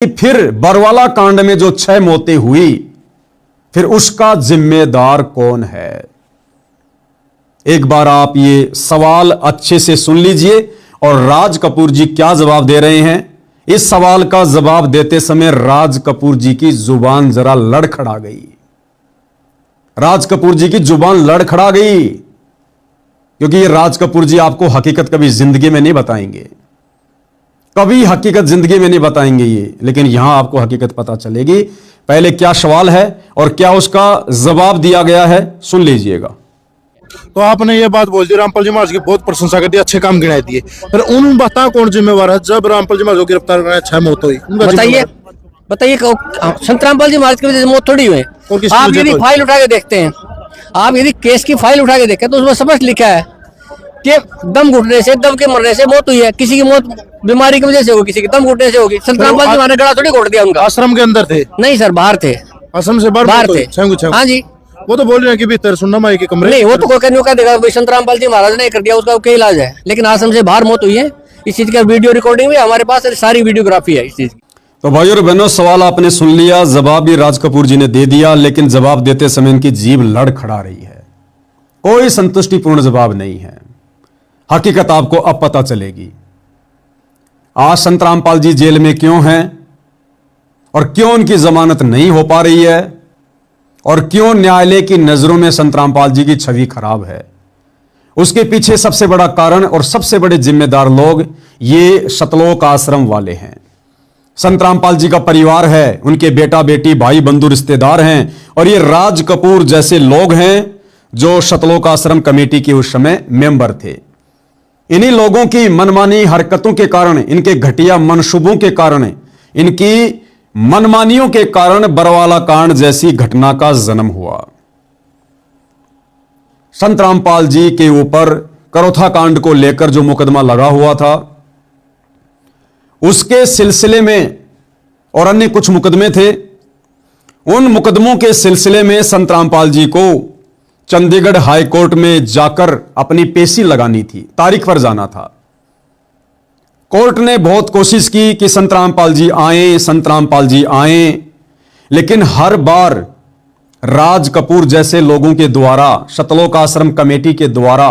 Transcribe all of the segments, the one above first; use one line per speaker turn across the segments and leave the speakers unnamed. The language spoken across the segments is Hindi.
फिर बरवाला कांड में जो 6 मौतें हुई, फिर उसका जिम्मेदार कौन है? एक बार आप ये सवाल अच्छे से सुन लीजिए और राज कपूर जी क्या जवाब दे रहे हैं। इस सवाल का जवाब देते समय राज कपूर जी की जुबान जरा लड़खड़ा गई। राज कपूर जी की जुबान लड़खड़ा गई क्योंकि ये राज कपूर जी आपको हकीकत कभी जिंदगी में नहीं बताएंगे, कभी हकीकत जिंदगी में नहीं बताएंगे ये, लेकिन यहां आपको हकीकत पता चलेगी। पहले क्या सवाल है और क्या उसका जवाब दिया गया है, सुन लीजिएगा।
तो आपने ये बात बोल दी, रामपाल जी महाराज की बहुत प्रशंसा कर दी, अच्छे काम गिनाए दिए, पर उन बता कौन जिम्मेवार है जब रामपाल जी महाराज को गिरफ्तार करना 6 मौत हुई?
बताइए बताइए, संत रामपाल जी महाराज की वजह से मौत थोड़ी हुई। आप यदि फाइल उठा के देखते हैं, आप यदि केस की फाइल उठा के देखें तो उसमें स्पष्ट लिखा है कि दम घुटने से, दम के मरने से मौत हुई है। किसी की मौत बीमारी की वजह से होगी, किसी की दम घुटने से होगी। संत रामपाल जी महाराज ने गला थोड़ी घोट दिया उनका।
आश्रम के अंदर थे?
नहीं सर, बाहर थे।
आश्रम से बाहर
थे। हाँ जी,
वो तो बोल रहे हैं कि भीतर सुनना माई के कमरे।
नहीं, वो तो कोई कहने का देगा भाई संत रामपाल जी महाराज ने कर दिया, उसका क्या इलाज है। लेकिन आश्रम से बाहर मौत हुई है। इस चीज का वीडियो रिकॉर्डिंग भी हमारे पास, सारी वीडियोग्राफी है इस चीज की।
तो भाई और बहनों, सवाल आपने सुन लिया, जवाब भी राज कपूर जी ने दे दिया, लेकिन जवाब देते समय इनकी जीभ लड़खड़ा रही है। कोई संतुष्टिपूर्ण जवाब नहीं है। हकीकत आपको अब पता चलेगी। आज संत रामपाल जी जेल में क्यों हैं और क्यों उनकी जमानत नहीं हो पा रही है और क्यों न्यायालय की नजरों में संत रामपाल जी की छवि खराब है। उसके पीछे सबसे बड़ा कारण और सबसे बड़े जिम्मेदार लोग ये सतलोक आश्रम वाले हैं। संत रामपाल जी का परिवार है, उनके बेटा बेटी भाई बंधु रिश्तेदार हैं, और ये राज कपूर जैसे लोग हैं जो सतलोक आश्रम कमेटी के उस समय मेंबर थे। इन्हीं लोगों की मनमानी हरकतों के कारण, इनके घटिया मनसूबों के कारण, इनकी मनमानियों के कारण बरवाला कांड जैसी घटना का जन्म हुआ। संत रामपाल जी के ऊपर करोथा कांड को लेकर जो मुकदमा लगा हुआ था, उसके सिलसिले में और अन्य कुछ मुकदमे थे। उन मुकदमों के सिलसिले में संत रामपाल जी को चंडीगढ़ हाई कोर्ट में जाकर अपनी पेशी लगानी थी, तारीख पर जाना था। कोर्ट ने बहुत कोशिश की कि संत रामपाल जी आए, संत रामपाल जी आए, लेकिन हर बार राज कपूर जैसे लोगों के द्वारा, सतलोक आश्रम कमेटी के द्वारा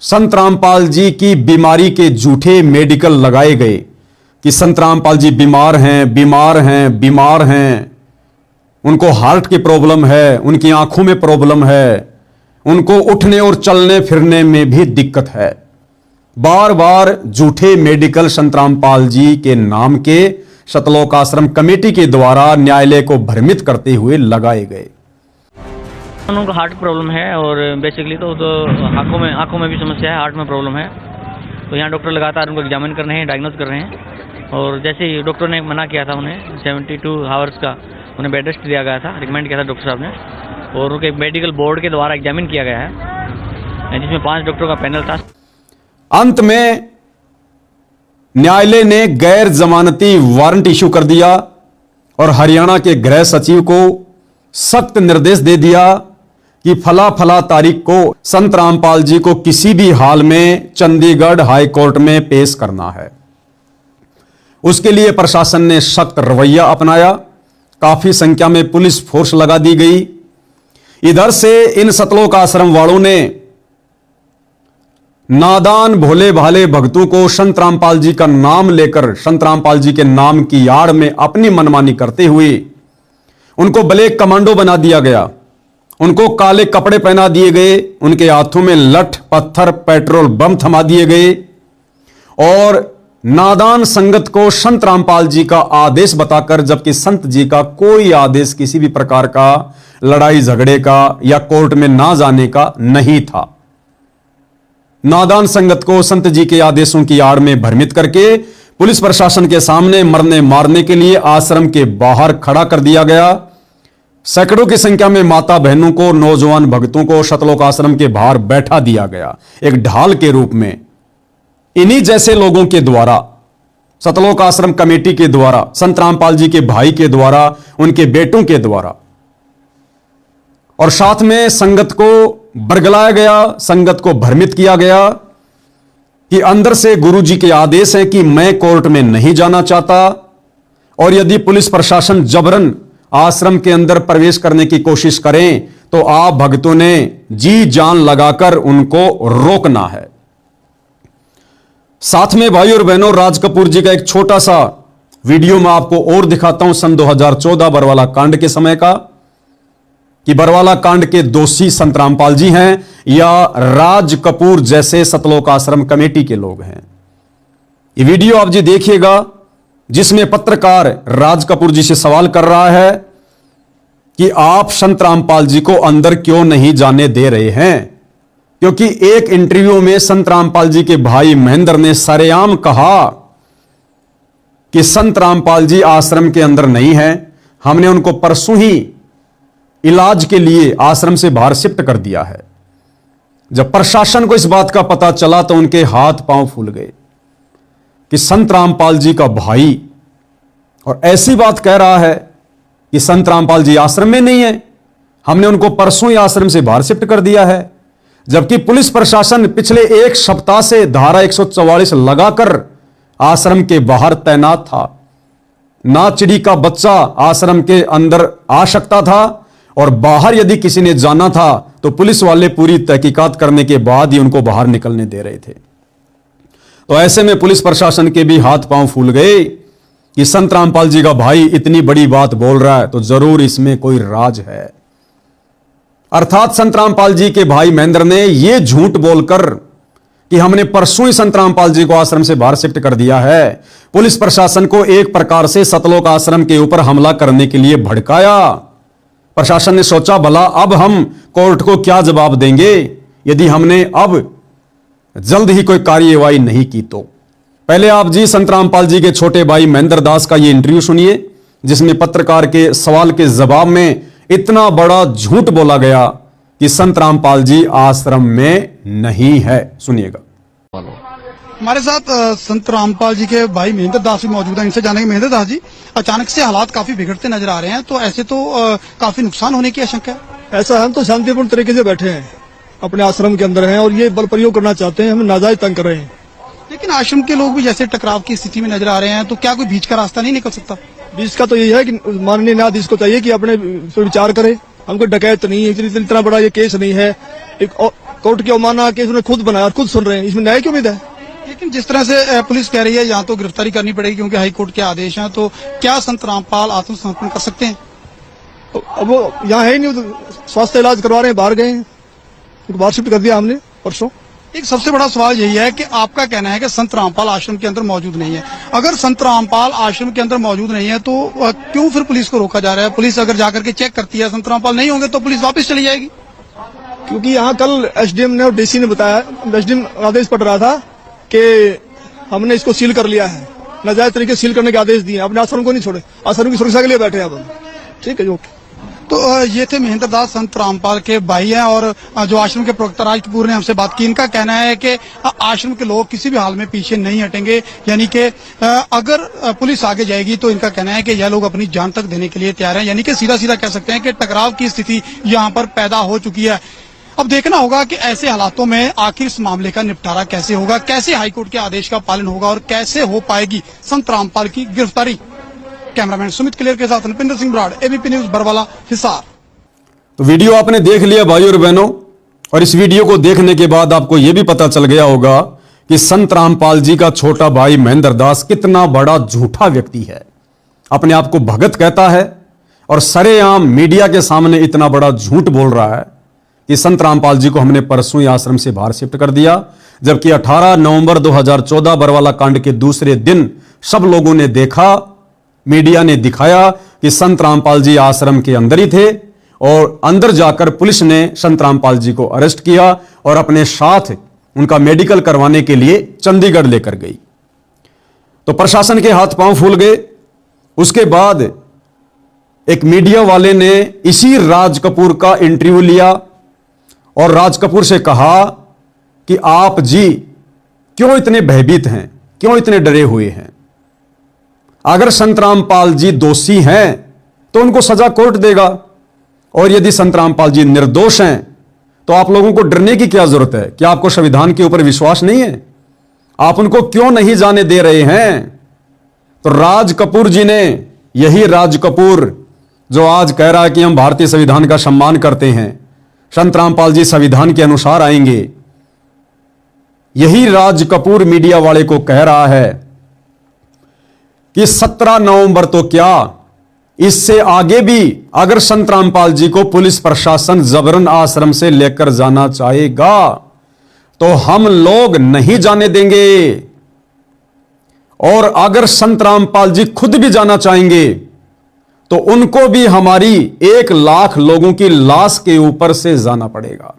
संत रामपाल जी की बीमारी के झूठे मेडिकल लगाए गए कि संत रामपाल जी बीमार हैं, बीमार हैं, बीमार हैं, उनको हार्ट की प्रॉब्लम है, उनकी आंखों में प्रॉब्लम है, उनको उठने और चलने फिरने में भी दिक्कत है। बार बार झूठे मेडिकल संत रामपाल जी के नाम के सतलोक आश्रम कमेटी के द्वारा न्यायालय को भ्रमित करते हुए लगाए गए।
उनको हार्ट प्रॉब्लम है और बेसिकली तो आंखों में भी समस्या है, हार्ट में प्रॉब्लम है। तो यहाँ डॉक्टर लगातार उनको एग्जामिन कर रहे हैं, डायग्नोज कर रहे हैं। और जैसे ही डॉक्टर ने मना किया था, उन्हें 72 आवर्स का उन्हें बेड रेस्ट दिया गया था, रिकमेंड किया था डॉक्टर साहब ने, और उनके मेडिकल बोर्ड के द्वारा एग्जामिन किया गया है, जिसमें 5 डॉक्टरों का पैनल था।
अंत में न्यायालय ने गैर जमानती वारंट इशू कर दिया और हरियाणा के गृह सचिव को सख्त निर्देश दे दिया कि फला फला तारीख को संत रामपाल जी को किसी भी हाल में चंडीगढ़ हाई कोर्ट में पेश करना है। उसके लिए प्रशासन ने सख्त रवैया अपनाया, काफी संख्या में पुलिस फोर्स लगा दी गई। इधर से इन सतलोक आश्रम वालों ने नादान भोले भाले भक्तों को संत रामपाल जी का नाम लेकर, संत रामपाल जी के नाम की आड़ में अपनी मनमानी करते हुए उनको ब्लैक कमांडो बना दिया गया, उनको काले कपड़े पहना दिए गए, उनके हाथों में लठ पत्थर पेट्रोल बम थमा दिए गए और नादान संगत को संत रामपाल जी का आदेश बताकर, जबकि संत जी का कोई आदेश किसी भी प्रकार का लड़ाई झगड़े का या कोर्ट में ना जाने का नहीं था। नादान संगत को संत जी के आदेशों की आड़ में भ्रमित करके पुलिस प्रशासन के सामने मरने मारने के लिए आश्रम के बाहर खड़ा कर दिया गया। सैकड़ों की संख्या में माता बहनों को, नौजवान भक्तों को सतलोक आश्रम के बाहर बैठा दिया गया, एक ढाल के रूप में। इन्हीं जैसे लोगों के द्वारा, सतलोक आश्रम कमेटी के द्वारा, संत रामपाल जी के भाई के द्वारा, उनके बेटों के द्वारा, और साथ में संगत को बरगलाया गया, संगत को भ्रमित किया गया कि अंदर से गुरु जी के आदेश हैं कि मैं कोर्ट में नहीं जाना चाहता, और यदि पुलिस प्रशासन जबरन आश्रम के अंदर प्रवेश करने की कोशिश करें तो आप भक्तों ने जी जान लगाकर उनको रोकना है। साथ में भाई और बहनों, राज कपूर जी का एक छोटा सा वीडियो मैं आपको और दिखाता हूं सन 2014 बरवाला कांड के समय का, कि बरवाला कांड के दोषी संत रामपाल जी हैं या राज कपूर जैसे सतलोक आश्रम कमेटी के लोग हैं। ये वीडियो आप जी देखिएगा, जिसमें पत्रकार राज कपूर जी से सवाल कर रहा है कि आप संत रामपाल जी को अंदर क्यों नहीं जाने दे रहे हैं, क्योंकि एक इंटरव्यू में संत रामपाल जी के भाई महेंद्र ने सरेआम कहा कि संत रामपाल जी आश्रम के अंदर नहीं है, हमने उनको परसों ही इलाज के लिए आश्रम से बाहर शिफ्ट कर दिया है। जब प्रशासन को इस बात का पता चला तो उनके हाथ पांव फूल गए कि संत रामपाल जी का भाई और ऐसी बात कह रहा है कि संत रामपाल जी आश्रम में नहीं है, हमने उनको परसों ही आश्रम से बाहर शिफ्ट कर दिया है। जबकि पुलिस प्रशासन पिछले एक सप्ताह से धारा 144 लगाकर आश्रम के बाहर तैनात था। ना चिड़ी का बच्चा आश्रम के अंदर आ सकता था और बाहर यदि किसी ने जाना था तो पुलिस वाले पूरी तहकीकात करने के बाद ही उनको बाहर निकलने दे रहे थे। तो ऐसे में पुलिस प्रशासन के भी हाथ पांव फूल गए कि संत रामपाल जी का भाई इतनी बड़ी बात बोल रहा है तो जरूर इसमें कोई राज है। अर्थात संत रामपाल जी के भाई महेंद्र ने यह झूठ बोलकर कि हमने परसों ही संत रामपाल जी को आश्रम से बाहर शिफ्ट कर दिया है, पुलिस प्रशासन को एक प्रकार से सतलोक आश्रम के ऊपर हमला करने के लिए भड़काया। प्रशासन ने सोचा भला अब हम कोर्ट को क्या जवाब देंगे यदि हमने अब जल्द ही कोई कार्यवाही नहीं की तो। पहले आप जी संत रामपाल जी के छोटे भाई महेंद्र दास का ये इंटरव्यू सुनिए, जिसमें पत्रकार के सवाल के जवाब में इतना बड़ा झूठ बोला गया कि संत रामपाल जी आश्रम में नहीं है। सुनिएगा।
हमारे साथ संत रामपाल जी के भाई महेंद्र दास भी मौजूद हैं। इनसे जानेंगे, महेंद्र दास जी, अचानक से हालात काफी बिगड़ते नजर आ रहे हैं, तो ऐसे तो काफी नुकसान होने की आशंका है।
ऐसा हम तो शांतिपूर्ण तरीके से बैठे हैं, अपने आश्रम के अंदर हैं और ये बल प्रयोग करना चाहते हैं, हमें नाजायज तंग कर रहे हैं।
लेकिन आश्रम के लोग भी जैसे टकराव की स्थिति में नजर आ रहे हैं, तो क्या कोई बीच का रास्ता नहीं निकल सकता?
बीच का तो यही है कि माननीय न्यायाधीश को चाहिए कि अपने पर विचार करे। हमको डकैत नहीं है, इतना बड़ा ये केस नहीं है, एक कोर्ट की अवमानना केस उन्होंने खुद बनाया और खुद सुन रहे हैं, इसमें न्याय की उम्मीद है।
लेकिन जिस तरह से पुलिस कह रही है यहाँ तो गिरफ्तारी करनी पड़ेगी क्योंकि हाईकोर्ट के आदेश हैं, तो क्या संत रामपाल आत्मसमर्पण कर सकते हैं?
अब वो यहाँ है ही नहीं, स्वास्थ्य इलाज करवा रहे हैं, बाहर गए हैं, बाहर शिफ्ट कर दिया हमने परसों।
एक सबसे बड़ा सवाल यही है कि आपका कहना है कि संत रामपाल आश्रम के अंदर मौजूद नहीं है। अगर संत रामपाल आश्रम के अंदर मौजूद नहीं है तो क्यों फिर पुलिस को रोका जा रहा है? पुलिस अगर जाकर के चेक करती है संत रामपाल नहीं होंगे तो पुलिस वापस चली जाएगी।
क्योंकि यहाँ कल एसडीएम ने और डीसी ने बताया, एसडीएम आदेश पड़ रहा था कि हमने इसको सील कर लिया है, नाजायज तरीके से सील करने के आदेश दिए, अपने आश्रम को नहीं छोड़े, आश्रम की सुरक्षा के लिए बैठे हैं अब। ठीक है, ओके।
तो ये थे महेंद्र दास, संत रामपाल के भाई हैं और जो आश्रम के प्रवक्ता राज कपूर ने हमसे बात की। इनका कहना है कि आश्रम के लोग किसी भी हाल में पीछे नहीं हटेंगे, यानी कि अगर पुलिस आगे जाएगी तो इनका कहना है कि यह लोग अपनी जान तक देने के लिए तैयार हैं। यानी कि सीधा सीधा कह सकते हैं कि टकराव की स्थिति यहाँ पर पैदा हो चुकी है। अब देखना होगा कि ऐसे हालातों में आखिर इस मामले का निपटारा कैसे होगा, कैसे हाईकोर्ट के आदेश का पालन होगा और कैसे हो पाएगी संत रामपाल की गिरफ्तारी। कैमरामैन सुमित क्लियर के साथ नृपिंदर सिंह ब्राड़, एबीपी न्यूज बरवाला, हिसार।
तो वीडियो आपने देख लिया भाई और बहनों, और इस वीडियो को देखने के बाद आपको यह भी पता चल गया होगा कि संत रामपाल जी का छोटा भाई महेंद्र दास कितना बड़ा झूठा व्यक्ति है। अपने आप को भगत कहता है और सरेआम मीडिया के सामने इतना बड़ा झूठ बोल रहा है कि संत रामपाल जी को हमने परसों ही आश्रम से बाहर शिफ्ट कर दिया, जबकि 18 नवंबर 2014 बरवाला कांड के दूसरे दिन सब लोगों ने देखा, मीडिया ने दिखाया कि संत रामपाल जी आश्रम के अंदर ही थे और अंदर जाकर पुलिस ने संत रामपाल जी को अरेस्ट किया और अपने साथ उनका मेडिकल करवाने के लिए चंडीगढ़ लेकर गई। तो प्रशासन के हाथ पांव फूल गए। उसके बाद एक मीडिया वाले ने इसी राज कपूर का इंटरव्यू लिया और राज कपूर से कहा कि आप जी क्यों इतने भयभीत हैं, क्यों इतने डरे हुए हैं? अगर संत रामपाल जी दोषी हैं तो उनको सजा कोर्ट देगा, और यदि संत रामपाल जी निर्दोष हैं तो आप लोगों को डरने की क्या जरूरत है? क्या आपको संविधान के ऊपर विश्वास नहीं है? आप उनको क्यों नहीं जाने दे रहे हैं? तो राज कपूर जी ने, यही राज कपूर जो आज कह रहा है कि हम भारतीय संविधान का सम्मान करते हैं, संत रामपाल जी संविधान के अनुसार आएंगे, यही राज कपूर मीडिया वाले को कह रहा है कि 17 नवंबर तो क्या, इससे आगे भी अगर संत रामपाल जी को पुलिस प्रशासन जबरन आश्रम से लेकर जाना चाहेगा तो हम लोग नहीं जाने देंगे, और अगर संत रामपाल जी खुद भी जाना चाहेंगे तो उनको भी हमारी 1 लाख लोगों की लाश के ऊपर से जाना पड़ेगा।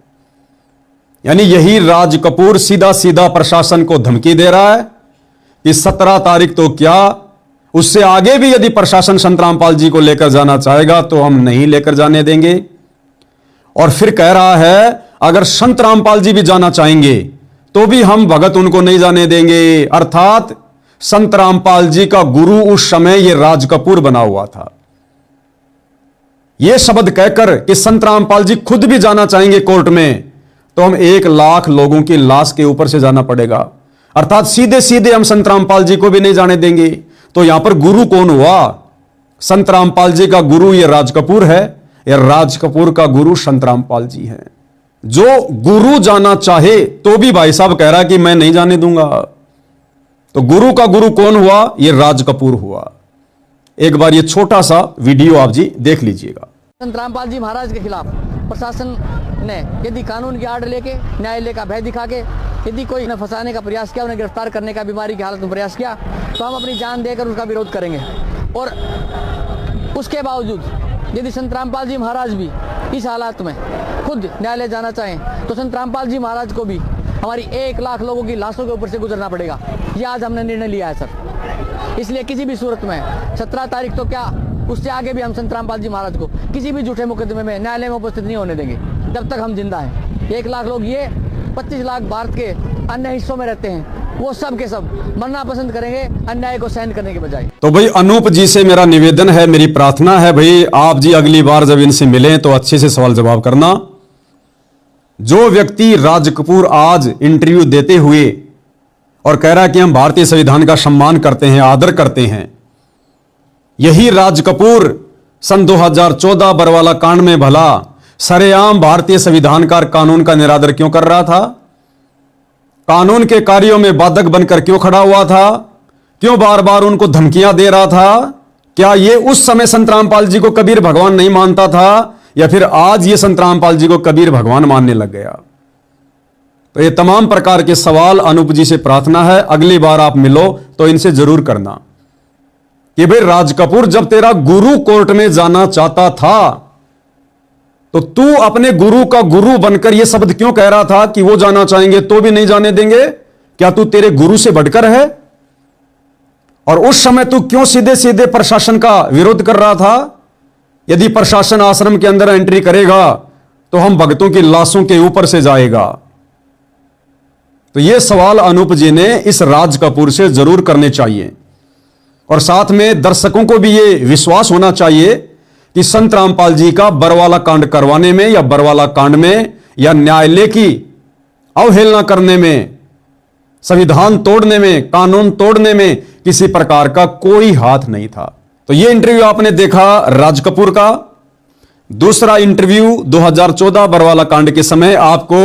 यानी यही राज कपूर सीधा सीधा प्रशासन को धमकी दे रहा है कि 17 तारीख तो क्या, उससे आगे भी यदि प्रशासन संत रामपाल जी को लेकर जाना चाहेगा तो हम नहीं लेकर जाने देंगे। और फिर कह रहा है अगर संत रामपाल जी भी जाना चाहेंगे तो भी हम भगत उनको नहीं जाने देंगे। अर्थात संत रामपाल जी का गुरु उस समय यह राज कपूर बना हुआ था। यह शब्द कहकर कि संत रामपाल जी खुद भी जाना चाहेंगे कोर्ट में तो हम 1 लाख लोगों की लाश के ऊपर से जाना पड़ेगा। अर्थात सीधे सीधे हम संत रामपाल जी को भी नहीं जाने देंगे। तो यहां पर गुरु कौन हुआ? संत रामपाल जी का गुरु यह राज कपूर है, यह राज कपूर का गुरु संत रामपाल जी है। जो गुरु जाना चाहे तो भी भाई साहब कह रहा कि मैं नहीं जाने दूंगा। तो गुरु का गुरु कौन हुआ? यह राज कपूर हुआ। एक बार यह छोटा सा वीडियो आप जी देख लीजिएगा।
संत रामपाल जी महाराज के खिलाफ प्रशासन ने यदि कानून की आड़ लेके, न्यायालय का भय दिखा के यदि कोई उन्हें फंसाने का प्रयास किया, उन्हें गिरफ्तार करने का बीमारी की हालत में प्रयास किया तो हम अपनी जान देकर उसका विरोध करेंगे। और उसके बावजूद यदि संत रामपाल जी महाराज भी इस हालात में खुद न्यायालय जाना चाहें तो संत रामपाल जी महाराज को भी हमारी 1 लाख लोगों की लाशों के ऊपर से गुजरना पड़ेगा। ये आज हमने निर्णय लिया है सर। इसलिए किसी भी सूरत में 17 तारीख तो क्या, उससे आगे भी हम संत रामपाल जी महाराज को किसी भी झूठे मुकदमे में न्यायालय में उपस्थित नहीं होने देंगे जब तक हम जिंदा हैं। 1 लाख लोग, ये 25 लाख भारत के अन्य हिस्सों में रहते हैं, वो सब के सब मरना पसंद करेंगे अन्याय को सहन करने के बजाय।
तो भाई अनूप जी से मेरा निवेदन है, मेरी प्रार्थना है भाई आप जी अगली बार जब इनसे मिलें तो अच्छे से सवाल जवाब करना। जो व्यक्ति राज कपूर आज इंटरव्यू देते हुए और कह रहा है कि हम भारतीय संविधान का सम्मान करते हैं, आदर करते हैं, यही राज कपूर सन 2014 बरवाला कांड में भला सरेआम भारतीय संविधान का कानून का निरादर क्यों कर रहा था? कानून के कार्यों में बाधक बनकर क्यों खड़ा हुआ था? क्यों बार बार उनको धमकियां दे रहा था? क्या ये उस समय संत रामपाल जी को कबीर भगवान नहीं मानता था, या फिर आज ये संत रामपाल जी को कबीर भगवान मानने लग गया? तो ये तमाम प्रकार के सवाल अनूप जी से प्रार्थना है अगली बार आप मिलो तो इनसे जरूर करना कि भाई राज कपूर जब तेरा गुरु कोर्ट में जाना चाहता था तो तू अपने गुरु का गुरु बनकर यह शब्द क्यों कह रहा था कि वो जाना चाहेंगे तो भी नहीं जाने देंगे? क्या तू तेरे गुरु से बढ़कर है? और उस समय तू क्यों सीधे सीधे प्रशासन का विरोध कर रहा था? यदि प्रशासन आश्रम के अंदर एंट्री करेगा तो हम भक्तों की लाशों के ऊपर से जाएगा। तो यह सवाल अनूप जी ने इस राज कपूर से जरूर करने चाहिए, और साथ में दर्शकों को भी यह विश्वास होना चाहिए कि संत रामपाल जी का बरवाला कांड करवाने में या बरवाला कांड में या न्यायालय की अवहेलना करने में, संविधान तोड़ने में, कानून तोड़ने में किसी प्रकार का कोई हाथ नहीं था। तो यह इंटरव्यू आपने देखा राज कपूर का। दूसरा इंटरव्यू 2014 बरवाला कांड के समय आपको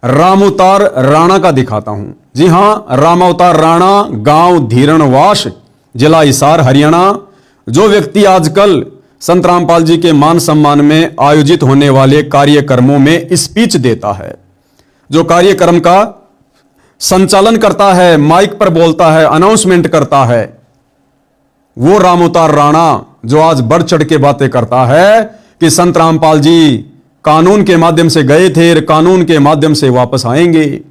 रामावतार राणा का दिखाता हूं। जी हां, रामावतार राणा, गांव धीरणवास, जिला हिसार, हरियाणा, जो व्यक्ति आजकल संत रामपाल जी के मान सम्मान में आयोजित होने वाले कार्यक्रमों में स्पीच देता है, जो कार्यक्रम का संचालन करता है, माइक पर बोलता है, अनाउंसमेंट करता है, वो रामावतार राणा जो आज बढ़ चढ़ के बातें करता है कि संत रामपाल जी कानून के माध्यम से गए थे, कानून के माध्यम से वापस आएंगे।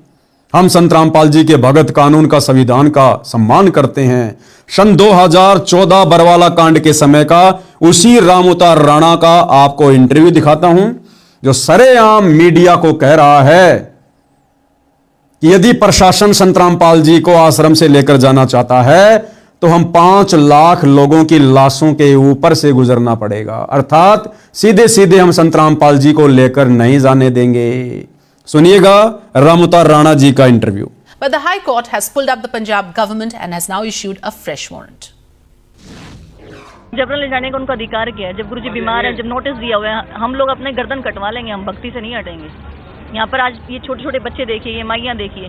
हम संत रामपाल जी के भगत, कानून का, संविधान का सम्मान करते हैं। सन 2014 बरवाला कांड के समय का उसी रामावतार राणा का आपको इंटरव्यू दिखाता हूं, जो सरेआम मीडिया को कह रहा है कि यदि प्रशासन संत रामपाल जी को आश्रम से लेकर जाना चाहता है तो हम 5 लाख लोगों की लाशों के ऊपर से गुजरना पड़ेगा। अर्थात सीधे सीधे हम संत रामपाल जी को लेकर नहीं जाने देंगे। सुनिएगा रामावतार राणा जी का interview.
But the High Court has pulled up the Punjab government and has now issued a fresh warrant. जबरन ले जाने का उनका अधिकार क्या है? जब गुरुजी बीमार है, जब नोटिस दिया हुआ है, हम लोग अपने गर्दन कटवा लेंगे, हम भक्ति से नहीं हटेंगे। यहाँ पर आज ये छोटे छोटे बच्चे देखिए, ये माइयाँ देखिए,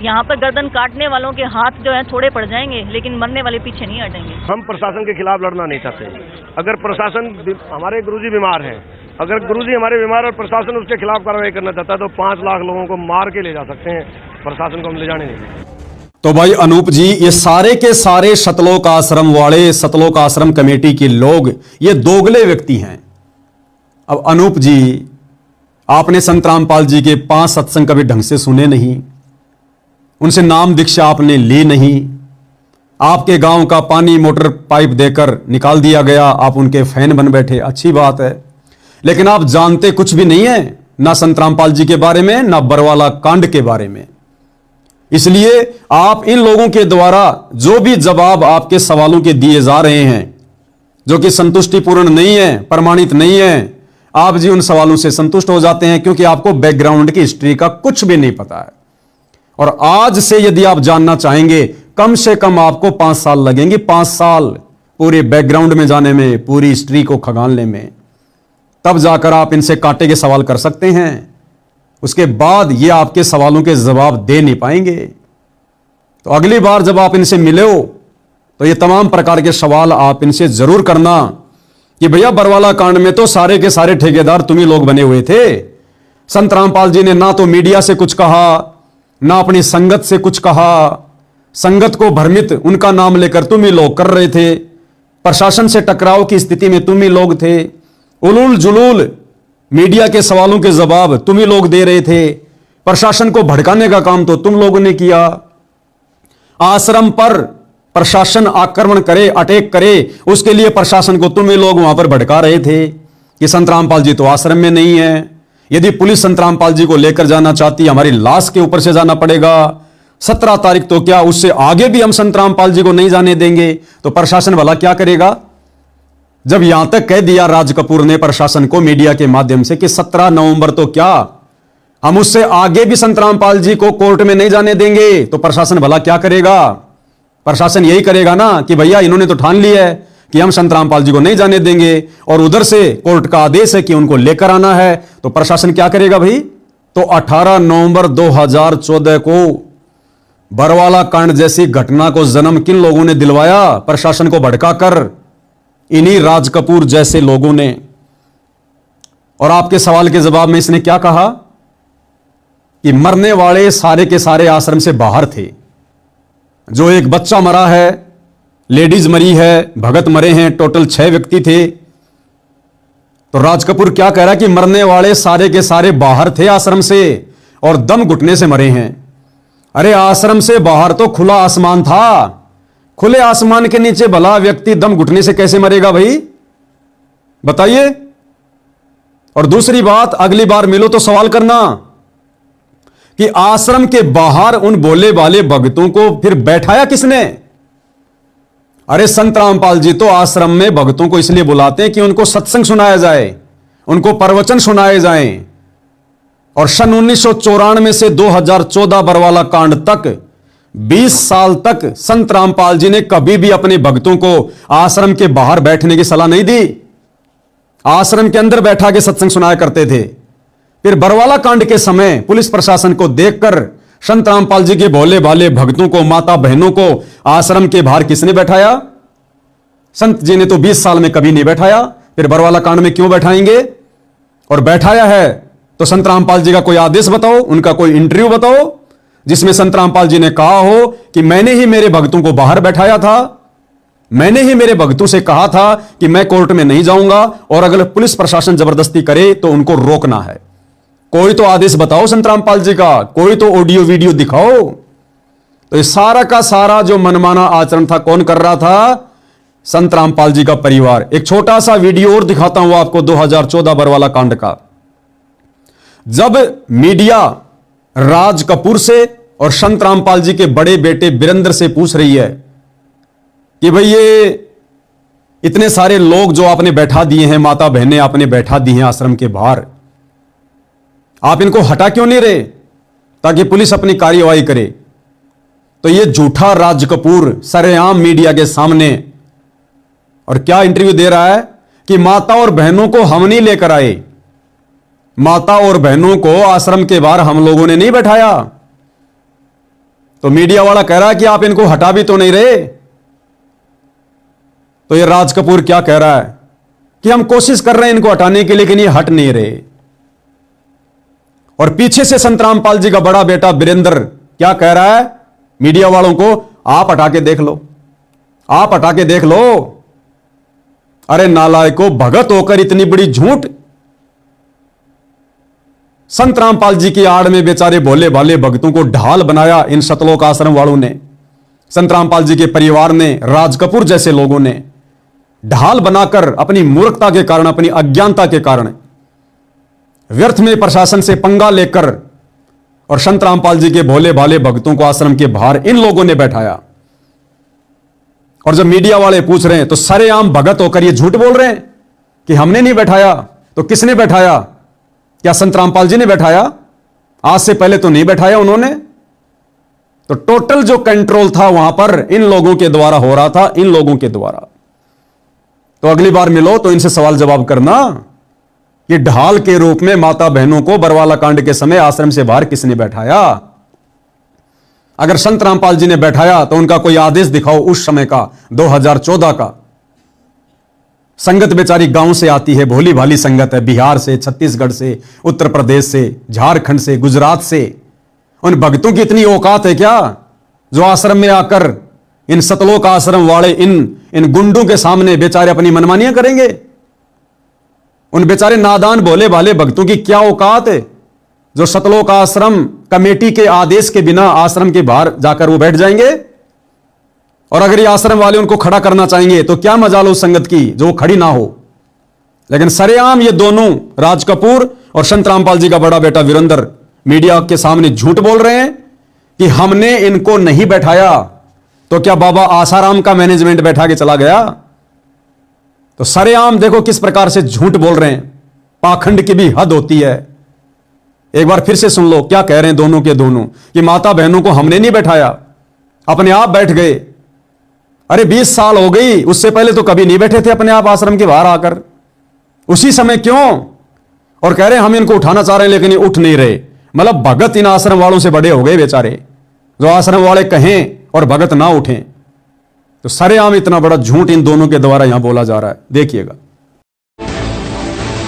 यहाँ पर गर्दन काटने वालों के हाथ जो है थोड़े पड़ जाएंगे, लेकिन मरने वाले पीछे नहीं हटेंगे।
हम प्रशासन के खिलाफ लड़ना नहीं चाहते। अगर प्रशासन, हमारे गुरुजी बीमार हैं, अगर गुरुजी हमारे बीमार और प्रशासन उसके खिलाफ कार्रवाई करना चाहता है तो 5 लाख लोगों को मार के ले जा सकते हैं, प्रशासन को हम ले जाने नहीं देंगे।
तो भाई अनूप जी, ये सारे के सारे सतलोक आश्रम वाले, सतलोक आश्रम कमेटी के लोग ये दोगले व्यक्ति हैं। अब अनूप जी, आपने संत रामपाल जी के 5 सत्संग कभी ढंग से सुने नहीं, उनसे नाम दीक्षा आपने ली नहीं, आपके गांव का पानी मोटर पाइप देकर निकाल दिया गया, आप उनके फैन बन बैठे, अच्छी बात है, लेकिन आप जानते कुछ भी नहीं है, ना संत रामपाल जी के बारे में, ना बरवाला कांड के बारे में। इसलिए आप इन लोगों के द्वारा जो भी जवाब आपके सवालों के दिए जा रहे हैं, जो कि संतुष्टिपूर्ण नहीं है, प्रमाणित नहीं है, आप जी उन सवालों से संतुष्ट हो जाते हैं, क्योंकि आपको बैकग्राउंड की हिस्ट्री का कुछ भी नहीं पता है। और आज से यदि आप जानना चाहेंगे, कम से कम आपको 5 साल लगेंगे, 5 साल पूरे बैकग्राउंड में जाने में, पूरी हिस्ट्री को खंगालने में, तब जाकर आप इनसे कांटे के सवाल कर सकते हैं। उसके बाद ये आपके सवालों के जवाब दे नहीं पाएंगे। तो अगली बार जब आप इनसे मिले हो तो ये तमाम प्रकार के सवाल आप इनसे जरूर करना कि भैया बरवाला कांड में तो सारे के सारे ठेकेदार तुम ही लोग बने हुए थे। संत रामपाल जी ने ना तो मीडिया से कुछ कहा, ना अपनी संगत से कुछ कहा, संगत को भ्रमित उनका नाम लेकर तुम ही लोग कर रहे थे, प्रशासन से टकराव की स्थिति में तुम ही लोग थे, उलूल जुलूल मीडिया के सवालों के जवाब तुम ही लोग दे रहे थे, प्रशासन को भड़काने का काम तो तुम लोगों ने किया, आश्रम पर प्रशासन आक्रमण करे, अटैक करे, उसके लिए प्रशासन को तुम ही लोग वहां पर भड़का रहे थे कि संत रामपाल जी तो आश्रम में नहीं है, यदि पुलिस संत रामपाल जी को लेकर जाना चाहती है हमारी लाश के ऊपर से जाना पड़ेगा, 17 तारीख तो क्या उससे आगे भी हम संत रामपाल जी को नहीं जाने देंगे। तो प्रशासन भला क्या करेगा? जब यहां तक कह दिया राज कपूर ने प्रशासन को मीडिया के माध्यम से कि 17 नवंबर तो क्या हम उससे आगे भी संत रामपाल जी को कोर्ट में नहीं जाने देंगे, तो प्रशासन भला क्या करेगा? प्रशासन यही करेगा ना कि भैया इन्होंने तो ठान लिया है कि हम संत रामपाल जी को नहीं जाने देंगे, और उधर से कोर्ट का आदेश है कि उनको लेकर आना है, तो प्रशासन क्या करेगा भाई? तो 18 नवंबर 2014 को बरवाला कांड जैसी घटना को जन्म किन लोगों ने दिलवाया? प्रशासन को भड़काकर, इन्हीं राज कपूर जैसे लोगों ने। और आपके सवाल के जवाब में इसने क्या कहा कि मरने वाले सारे के सारे आश्रम से बाहर थे, जो एक बच्चा मरा है, लेडीज मरी है, भगत मरे हैं, टोटल 6 व्यक्ति थे। तो राज कपूर क्या कह रहा है कि मरने वाले सारे के सारे बाहर थे आश्रम से और दम घुटने से मरे हैं। अरे आश्रम से बाहर तो खुला आसमान था, खुले आसमान के नीचे भला व्यक्ति दम घुटने से कैसे मरेगा भाई? बताइए। और दूसरी बात, अगली बार मिलो तो सवाल करना कि आश्रम के बाहर उन बोले वाले भक्तों को फिर बैठाया किसने? अरे संत रामपाल जी तो आश्रम में भक्तों को इसलिए बुलाते हैं कि उनको सत्संग सुनाया जाए, उनको प्रवचन सुनाए जाएं। और सन 1994 से 2014 बरवाला कांड तक 20 साल तक संत रामपाल जी ने कभी भी अपने भक्तों को आश्रम के बाहर बैठने की सलाह नहीं दी, आश्रम के अंदर बैठा के सत्संग सुनाया करते थे। फिर बरवाला कांड के समय पुलिस प्रशासन को देखकर संत रामपाल जी के भोले भाले भक्तों को, माता बहनों को आश्रम के बाहर किसने बैठाया? संत जी ने तो 20 साल में कभी नहीं बैठाया, फिर बरवाला कांड में क्यों बैठाएंगे? और बैठाया है तो संत रामपाल जी का कोई आदेश बताओ, उनका कोई इंटरव्यू बताओ जिसमें संत रामपाल जी ने कहा हो कि मैंने ही मेरे भक्तों को बाहर बैठाया था, मैंने ही मेरे भक्तों से कहा था कि मैं कोर्ट में नहीं जाऊंगा, और अगर पुलिस प्रशासन जबरदस्ती करे तो उनको रोकना है। कोई तो आदेश बताओ संत रामपाल जी का, कोई तो ऑडियो वीडियो दिखाओ। तो ये सारा का सारा जो मनमाना आचरण था कौन कर रहा था? संत रामपाल जी का परिवार। एक छोटा सा वीडियो और दिखाता हूं आपको 2014 बरवाला कांड का, जब मीडिया राज कपूर से और संत रामपाल जी के बड़े बेटे वीरेंद्र से पूछ रही है कि भाई ये इतने सारे लोग जो आपने बैठा दिए हैं, माता बहनें आपने बैठा दी हैं आश्रम के बाहर, आप इनको हटा क्यों नहीं रहे ताकि पुलिस अपनी कार्यवाही करे? तो ये झूठा राज कपूर सरेआम मीडिया के सामने और क्या इंटरव्यू दे रहा है कि माता और बहनों को हम नहीं लेकर आए, माता और बहनों को आश्रम के बाहर हम लोगों ने नहीं बैठाया। तो मीडिया वाला कह रहा है कि आप इनको हटा भी तो नहीं रहे। तो ये राज कपूर क्या कह रहा है कि हम कोशिश कर रहे हैं इनको हटाने के लिए, लेकिन ये हट नहीं रहे। और पीछे से संत रामपाल जी का बड़ा बेटा वीरेंद्र क्या कह रहा है मीडिया वालों को, आप हटा के देख लो, आप हटा के देख लो। अरे नालायको, भगत होकर इतनी बड़ी झूठ। संत रामपाल जी की आड़ में बेचारे भोले भाले भक्तों को ढाल बनाया इन सतलोक आश्रम वालों ने, संत रामपाल जी के परिवार ने, राज कपूर जैसे लोगों ने ढाल बनाकर अपनी मूर्खता के कारण, अपनी अज्ञानता के कारण व्यर्थ में प्रशासन से पंगा लेकर और संत रामपाल जी के भोले भाले भक्तों को आश्रम के बाहर इन लोगों ने बैठाया। और जब मीडिया वाले पूछ रहे हैं तो सरेआम भगत होकर ये झूठ बोल रहे हैं कि हमने नहीं बैठाया। तो किसने बैठाया? क्या संत रामपाल जी ने बैठाया? आज से पहले तो नहीं बैठाया उन्होंने। तो टोटल जो कंट्रोल था वहां पर इन लोगों के द्वारा हो रहा था, इन लोगों के द्वारा। तो अगली बार मिलो तो इनसे सवाल जवाब करना कि ढाल के रूप में माता बहनों को बरवाला कांड के समय आश्रम से बाहर किसने बैठाया? अगर संत रामपाल जी ने बैठाया तो उनका कोई आदेश दिखाओ उस समय का, 2014 का। संगत बेचारी गांव से आती है, भोली भाली संगत है, बिहार से, छत्तीसगढ़ से, उत्तर प्रदेश से, झारखंड से, गुजरात से। उन भक्तों की इतनी औकात है क्या जो आश्रम में आकर इन सतलोक आश्रम वाले इन गुंडों के सामने बेचारे अपनी मनमानियां करेंगे? उन बेचारे नादान भोले भाले भक्तों की क्या औकात है जो सतलोक आश्रम कमेटी के आदेश के बिना आश्रम के बाहर जाकर वो बैठ जाएंगे? और अगर ये आश्रम वाले उनको खड़ा करना चाहेंगे तो क्या मजाल उस संगत की जो वो खड़ी ना हो। लेकिन सरेआम ये दोनों, राज कपूर और संत रामपाल जी का बड़ा बेटा वीरेंद्र, मीडिया के सामने झूठ बोल रहे हैं कि हमने इनको नहीं बैठाया। तो क्या बाबा आसाराम का मैनेजमेंट बैठा के चला गया? तो सरेआम देखो किस प्रकार से झूठ बोल रहे हैं। पाखंड की भी हद होती है। एक बार फिर से सुन लो क्या कह रहे हैं दोनों के दोनों कि माता बहनों को हमने नहीं बैठाया, अपने आप बैठ गए। अरे 20 साल हो गई, उससे पहले तो कभी नहीं बैठे थे अपने आप आश्रम के बाहर आकर। उसी समय क्यों? और कह रहे हैं हम इनको उठाना चाह रहे हैं लेकिन ये उठ नहीं रहे। मतलब भगत इन आश्रम वालों से बड़े हो गए बेचारे, जो आश्रम वाले कहें और भगत ना उठें। तो सरेआम इतना बड़ा झूठ इन दोनों के द्वारा यहां बोला जा रहा है, देखिएगा।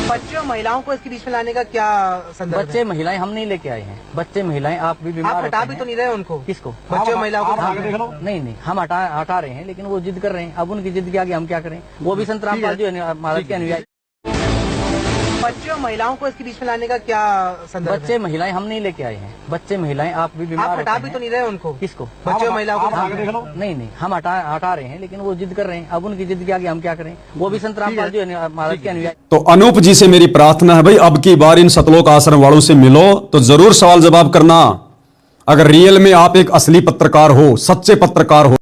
बच्चे और महिलाओं को इसके बीच में लाने का क्या संदर्भ है?
बच्चे महिलाएं हम नहीं लेके आए हैं, बच्चे महिलाएं आप भी बीमार
आप हटा भी तो नहीं रहे उनको?
किसको?
बच्चे और महिलाओं को
नहीं हम हटा रहे हैं, लेकिन वो जिद कर रहे हैं। अब उनकी जिद के आगे हम क्या करें? वो भी संत रामपाल जी महाराज के अनुयायी।
बच्चे और महिलाओं को इसके बीच में लाने का क्या संदर्भ है?
बच्चे महिलाएं हम नहीं लेके आए हैं, बच्चे महिलाएं आप भी बीमार
आप हटा भी तो नहीं रहे उनको?
किसको?
बच्चे और महिलाओं को
नहीं हम हटा रहे हैं, लेकिन वो जिद कर रहे हैं। अब उनकी जिद के आगे हम क्या करें? वो भी संत रामपाल जी महाराज के अनुयायी।
तो अनूप जी से मेरी प्रार्थना है भाई, अब की बार इन सतलोक आश्रम वालों से मिलो तो जरूर सवाल जवाब करना। अगर रियल में आप एक असली पत्रकार हो, सच्चे पत्रकार हो।